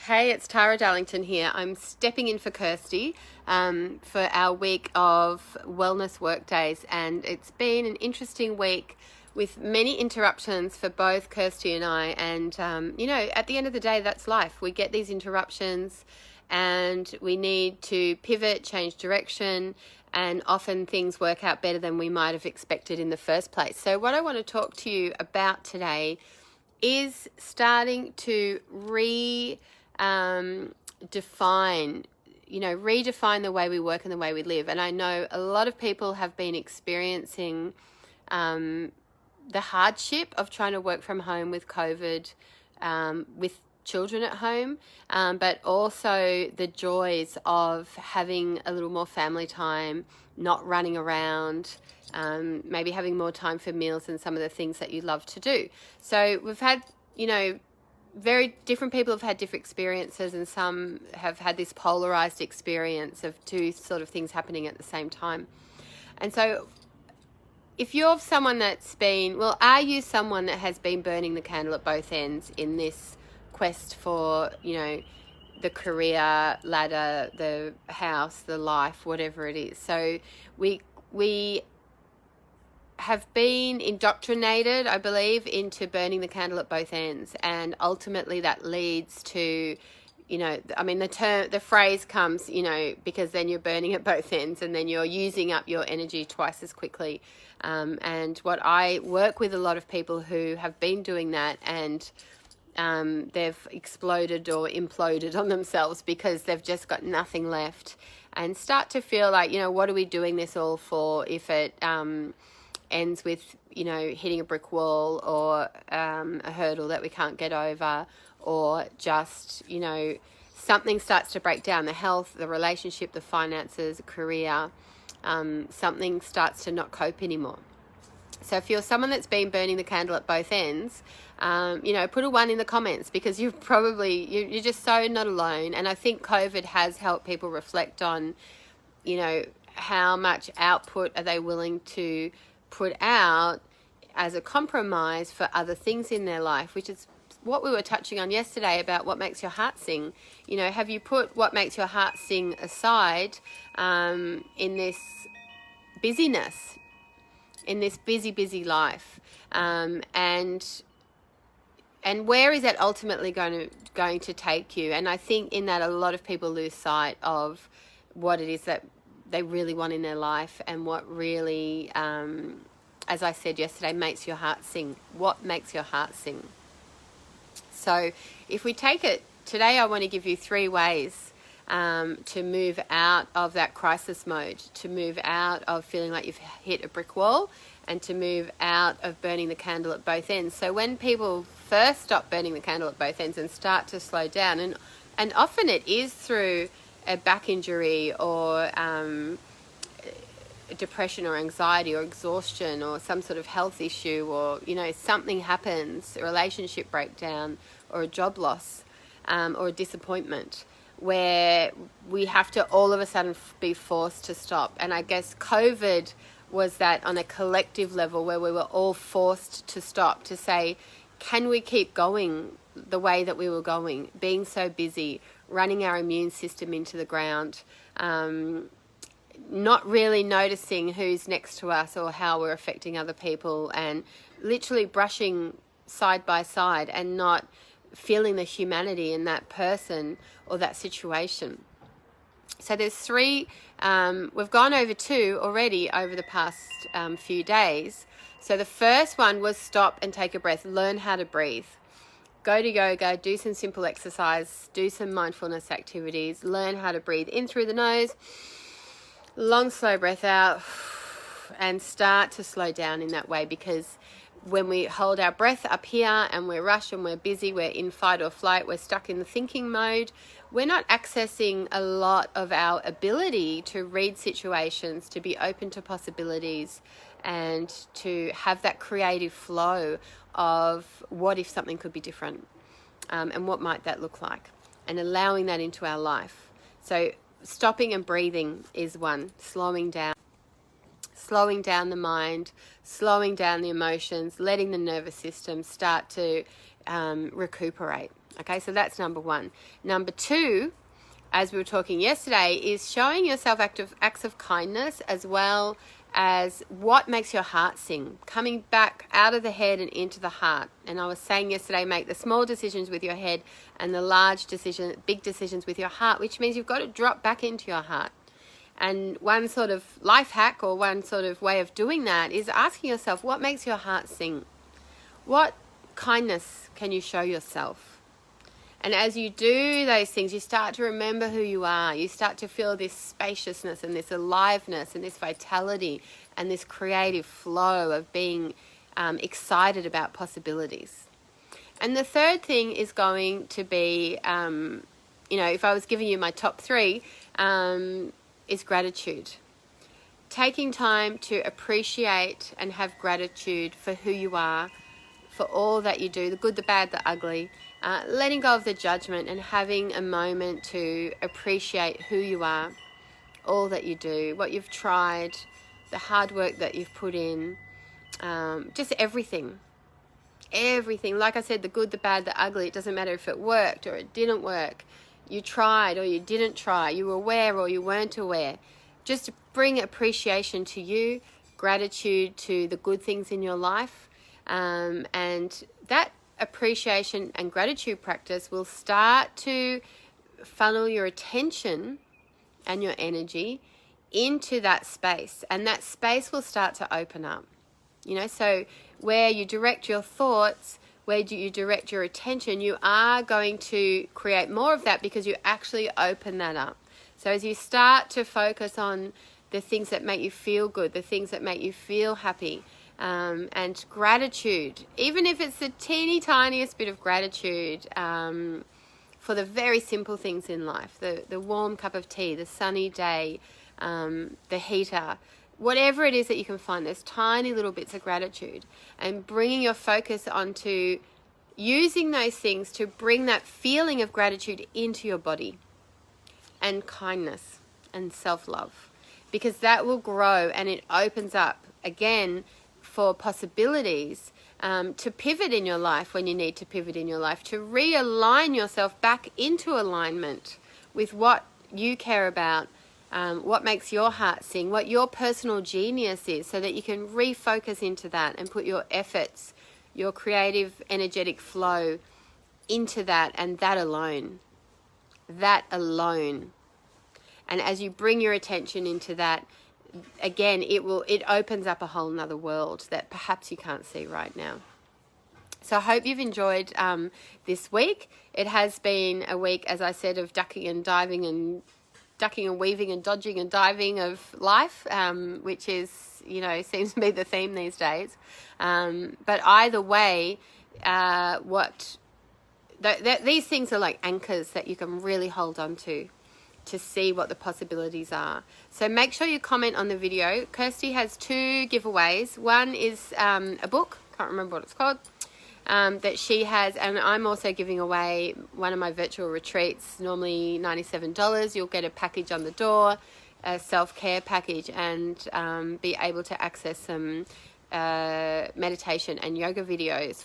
Hey, it's Tara Darlington here. I'm stepping in for Kirsty for our week of wellness work days, and it's been an interesting week with many interruptions for both Kirsty and I. And at the end of the day, that's life. We get these interruptions, and we need to pivot, change direction, and often things work out better than we might have expected in the first place. So, what I want to talk to you about today is starting to redefine the way we work and the way we live. And I know a lot of people have been experiencing the hardship of trying to work from home with COVID, with children at home, but also the joys of having a little more family time, not running around, maybe having more time for meals and some of the things that you love to do. So we've had, very different people have had different experiences, and some have had this polarized experience of two sort of things happening at the same time. And so if you're someone are you someone that has been burning the candle at both ends in this quest for, the career ladder, the house, the life, whatever it is? So we have been indoctrinated, I believe, into burning the candle at both ends, and ultimately that leads to, the phrase comes, because then you're burning at both ends, and then you're using up your energy twice as quickly. And what I work with a lot of people who have been doing that, and they've exploded or imploded on themselves because they've just got nothing left, and start to feel like, what are we doing this all for if it ends with, hitting a brick wall or a hurdle that we can't get over, or just, something starts to break down, the health, the relationship, the finances, career, something starts to not cope anymore. So if you're someone that's been burning the candle at both ends, put a 1 in the comments, because you're just so not alone. And I think COVID has helped people reflect on, how much output are they willing to put out as a compromise for other things in their life, which is what we were touching on yesterday about what makes your heart sing. Have you put what makes your heart sing aside in this busyness, in this busy life, and where is that ultimately going to take you? And I think in that a lot of people lose sight of what it is that they really want in their life, and what really, as I said yesterday, makes your heart sing. What makes your heart sing? So if we take it today, I want to give you 3 ways to move out of that crisis mode, to move out of feeling like you've hit a brick wall, and to move out of burning the candle at both ends. So when people first stop burning the candle at both ends and start to slow down, and often it is through a back injury or depression or anxiety or exhaustion or some sort of health issue, or something happens, a relationship breakdown or a job loss, or a disappointment, where we have to all of a sudden be forced to stop. And I guess COVID was that on a collective level, where we were all forced to stop, to say, can we keep going the way that we were going, being so busy, running our immune system into the ground, not really noticing who's next to us or how we're affecting other people, and literally brushing side by side and not feeling the humanity in that person or that situation. So there's 3, we've gone over 2 already over the past few days. So the first one was stop and take a breath, learn how to breathe. Go to yoga, do some simple exercise, do some mindfulness activities, learn how to breathe in through the nose, long, slow breath out, and start to slow down in that way. Because when we hold our breath up here and we're rushed and we're busy, we're in fight or flight, we're stuck in the thinking mode, we're not accessing a lot of our ability to read situations, to be open to possibilities, and to have that creative flow of what if something could be different, and what might that look like, and allowing that into our life. So stopping and breathing is one. Slowing down the mind, slowing down the emotions, letting the nervous system start to recuperate. Okay, so that's number one. Number two, as we were talking yesterday, is showing yourself acts of kindness, as well as what makes your heart sing, coming back out of the head and into the heart. And I was saying yesterday, make the small decisions with your head and the big decisions with your heart, which means you've got to drop back into your heart. And one sort of life hack, or one sort of way of doing that, is asking yourself, what makes your heart sing? What kindness can you show yourself? And as you do those things, you start to remember who you are. You start to feel this spaciousness and this aliveness and this vitality and this creative flow of being excited about possibilities. And the third thing is going to be, if I was giving you my top three, is gratitude. Taking time to appreciate and have gratitude for who you are, for all that you do, the good, the bad, the ugly. Letting go of the judgment and having a moment to appreciate who you are, all that you do, what you've tried, the hard work that you've put in, just everything. Everything. Like I said, the good, the bad, the ugly. It doesn't matter if it worked or it didn't work. You tried or you didn't try. You were aware or you weren't aware. Just bring appreciation to you, gratitude to the good things in your life, and that appreciation and gratitude practice will start to funnel your attention and your energy into that space, and that space will start to open up. So where you direct your thoughts, where do you direct your attention, you are going to create more of that because you actually open that up. So as you start to focus on the things that make you feel good, the things that make you feel happy, and gratitude, even if it's the teeny tiniest bit of gratitude for the very simple things in life, the warm cup of tea, the sunny day, the heater, whatever it is that you can find, there's tiny little bits of gratitude, and bringing your focus onto using those things to bring that feeling of gratitude into your body, and kindness and self-love, because that will grow and it opens up again for possibilities to pivot in your life when you need to pivot in your life, to realign yourself back into alignment with what you care about, what makes your heart sing, what your personal genius is, so that you can refocus into that and put your efforts, your creative, energetic flow into that, and that alone. That alone. And as you bring your attention into that, again, it opens up a whole nother world that perhaps you can't see right now. So I hope you've enjoyed this week. It has been a week, as I said, of ducking and diving and ducking and weaving and dodging and diving of life, which is, seems to be the theme these days. But either way, these things are like anchors that you can really hold on to see what the possibilities are. So make sure you comment on the video. Kirsty has 2 giveaways. One is a book, can't remember what it's called, that she has, and I'm also giving away one of my virtual retreats, normally $97. You'll get a package on the door, a self-care package, and be able to access some meditation and yoga videos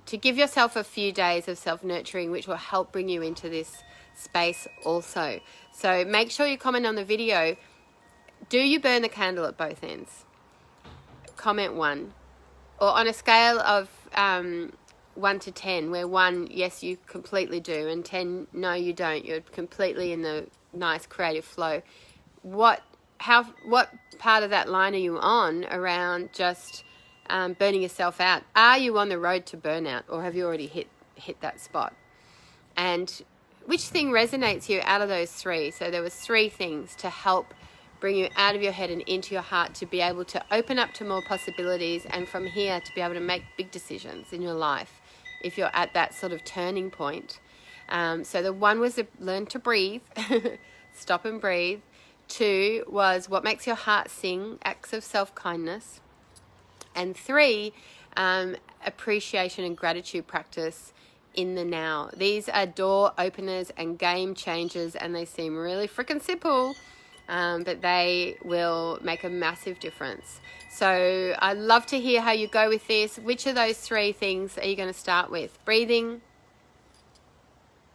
to give yourself a few days of self-nurturing, which will help bring you into this space also. So make sure you comment on the video. Do you burn the candle at both ends? Comment 1. Or on a scale of 1 to 10, where 1, yes, you completely do, and 10, no, you don't. You're completely in the nice creative flow. What part of that line are you on around just burning yourself out? Are you on the road to burnout, or have you already hit that spot? And which thing resonates you out of those 3? So there was 3 things to help bring you out of your head and into your heart, to be able to open up to more possibilities, and from here to be able to make big decisions in your life if you're at that sort of turning point. So the 1 was learn to breathe, stop and breathe. 2 was what makes your heart sing, acts of self-kindness. And 3, appreciation and gratitude practice in the now. These are door openers and game changers, and they seem really freaking simple, but they will make a massive difference. So I'd love to hear how you go with this. Which of those 3 things are you going to start with? Breathing,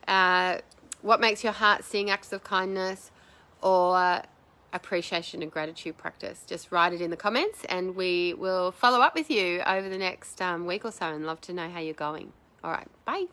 what makes your heart sing, acts of kindness, or appreciation and gratitude practice? Just write it in the comments and we will follow up with you over the next week or so and love to know how you're going. All right, bye.